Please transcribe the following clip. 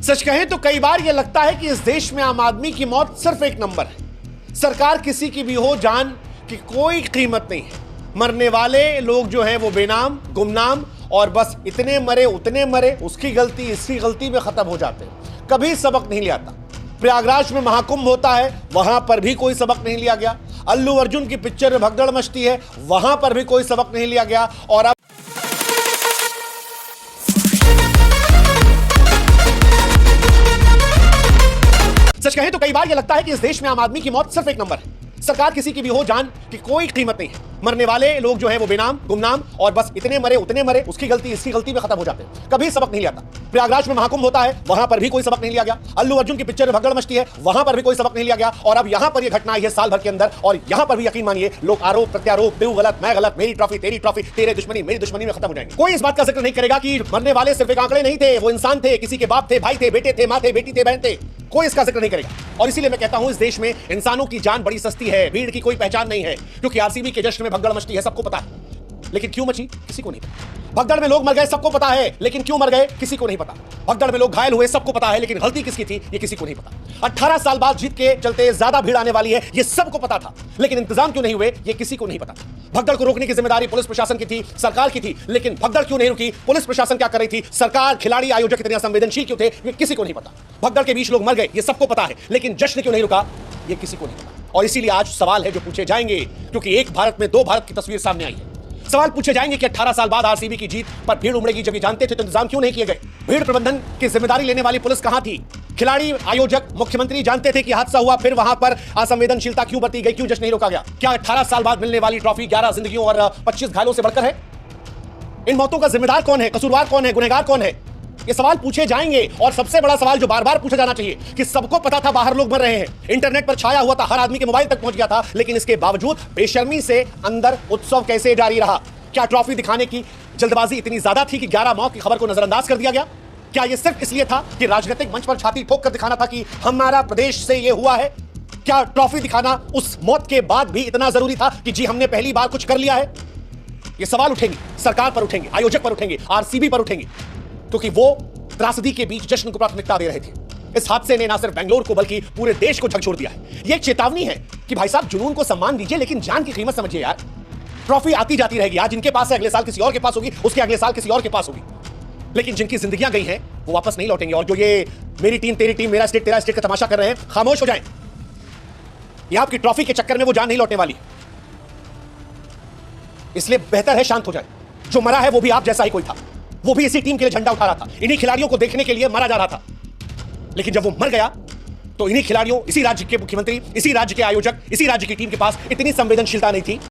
सच कहें तो कई बार यह लगता है कि इस देश में आम आदमी की मौत सिर्फ एक नंबर है। सरकार किसी की भी हो, जान की कोई कीमत नहीं है। मरने वाले लोग जो हैं वो बेनाम, गुमनाम और बस इतने मरे उतने मरे, उसकी गलती इसकी गलती में खत्म हो जाते हैं। कभी सबक नहीं लिया था। प्रयागराज में महाकुंभ होता है, वहां पर भी कोई सबक नहीं लिया गया। अल्लू अर्जुन की पिक्चर में भगदड़ मचती है, वहां पर भी कोई सबक नहीं लिया गया। और अब सच कहें तो कई बार यह लगता है कि इस देश में आम आदमी की मौत सिर्फ एक नंबर है। सरकार किसी की भी हो, जान की कोई कीमत नहीं है। मरने वाले लोग जो हैं वो बेनाम, गुमनाम और बस इतने मरे उतने मरे, उसकी गलती इसकी गलती में खत्म हो जाते हैं। कभी सबक नहीं लिया था। प्रयागराज में महाकुंभ होता है, वहां पर भी कोई सबक नहीं लिया गया। अल्लू अर्जुन की पिक्चर में भगदड़ मचती है, वहां पर भी कोई सबक नहीं लिया गया। और अब यहां पर यह घटना आई है साल भर के अंदर, और यहां पर भी यकीन मानिए लोग आरोप प्रत्यारोप, तू गलत मैं गलत, मेरी ट्रॉफी तेरी ट्रॉफी, तेरे दुश्मनी मेरी दुश्मनी में खत्म हो जाएंगे। कोई इस बात का जिक्र नहीं करेगा कि मरने वाले सिर्फ एक आंकड़े नहीं थे, वो इंसान थे, किसी के बाप थे, भाई थे, बेटे थे, माँ थे, बेटी थे, बहन थे। कोई इसका जिक्र नहीं करेगा। और इसीलिए मैं कहता हूं इस देश में इंसानों की जान बड़ी सस्ती है, भीड़ की कोई पहचान नहीं है। क्योंकि आरसीबी के जश्न में भगदड़ मचती है, सबको पता है, लेकिन क्यों मची किसी को नहीं पता। भगदड़ में लोग मर गए, सबको पता है, लेकिन क्यों मर गए किसी को नहीं पता। भगदड़ में लोग घायल हुए, सबको पता है, लेकिन गलती किसकी थी ये किसी को नहीं पता। 18 साल बाद जीत के चलते ज्यादा भीड़ आने वाली है, ये सबको पता था, लेकिन इंतजाम क्यों नहीं हुए ये किसी को नहीं पता। भगदड़ को रोकने की जिम्मेदारी पुलिस प्रशासन की थी, सरकार की थी, लेकिन भगदड़ क्यों नहीं रुकी, पुलिस प्रशासन क्या कर रही थी, सरकार, खिलाड़ी, आयोजक इतने संवेदनशील क्यों थे, ये किसी को नहीं पता। भगदड़ के बीच लोग मर गए, ये सबको पता है, लेकिन जश्न क्यों नहीं रुका ये किसी को नहीं पता। और इसीलिए आज सवाल है जो पूछे जाएंगे, क्योंकि एक भारत में दो भारत की तस्वीर सामने आई है। सवाल पूछे जाएंगे कि 18 साल बाद आरसीबी की जीत पर भीड़ उमड़ेगी, जब ये जानते थे तो इंतजाम क्यों नहीं किए गए। भीड़ प्रबंधन की जिम्मेदारी लेने वाली पुलिस कहां थी। खिलाड़ी, आयोजक, मुख्यमंत्री जानते थे कि हादसा हुआ, फिर वहां पर असंवेदनशीलता क्यों बरती गई, क्यों जश्न नहीं रोका गया। क्या 18 साल बाद मिलने वाली ट्रॉफी 11 जिंदगियों और 25 घायलों से बढ़कर है। इन मौतों का जिम्मेदार कौन है, कसूरवार कौन है, गुनहगार कौन है, ये सवाल पूछे जाएंगे। और सबसे बड़ा सवाल जो बार बार पूछा जाना चाहिए कि सबको पता था बाहर लोग मर रहे हैं, इंटरनेट पर छाया हुआ था, हर आदमी के मोबाइल तक पहुंच गया था, लेकिन इसके बावजूद बेशर्मी से अंदर उत्सव कैसे जारी रहा। क्या ट्रॉफी दिखाने की जल्दबाजी इतनी ज्यादा थी कि 11 मौत की खबर को नजरअंदाज कर दिया गया। क्या यह सिर्फ इसलिए था कि राजनीतिक मंच पर छाती ठोक कर दिखाना था कि हमारा प्रदेश से यह हुआ है। क्या ट्रॉफी दिखाना उस मौत के बाद भी इतना जरूरी था कि जी हमने पहली बार कुछ कर लिया है। ये सवाल उठेंगे, सरकार पर उठेंगे, आयोजक पर उठेंगे, आरसीबी पर उठेंगे, क्योंकि वो त्रासदी के बीच जश्न को प्राथमिकता दे रहे थे। इस हादसे ने ना सिर्फ बेंगलोर को बल्कि पूरे देश को झकझोर दिया है। यह एक चेतावनी है कि भाई साहब जुनून को सम्मान दीजिए, लेकिन जान की कीमत समझिए यार। ट्रॉफी आती जाती रहेगी, आज जिनके पास है अगले साल किसी और के पास होगी, उसके अगले साल किसी और के पास होगी, लेकिन जिनकी जिंदगियां गई हैं वो वापस नहीं लौटेंगे। और जो ये मेरी टीम तेरी टीम, मेरा स्टेट तेरा स्टेट का तमाशा कर रहे हैं, खामोश हो जाएं। ये आपकी ट्रॉफी के चक्कर में वो जान नहीं लौटने वाली, इसलिए बेहतर है शांत हो जाए। जो मरा है वो भी आप जैसा ही कोई था, वो भी इसी टीम के लिए झंडा उठा रहा था, इन्हीं खिलाड़ियों को देखने के लिए मारा जा रहा था। लेकिन जब वो मर गया तो इन्हीं खिलाड़ियों, इसी राज्य के मुख्यमंत्री, इसी राज्य के आयोजक, इसी राज्य की टीम के पास इतनी संवेदनशीलता नहीं थी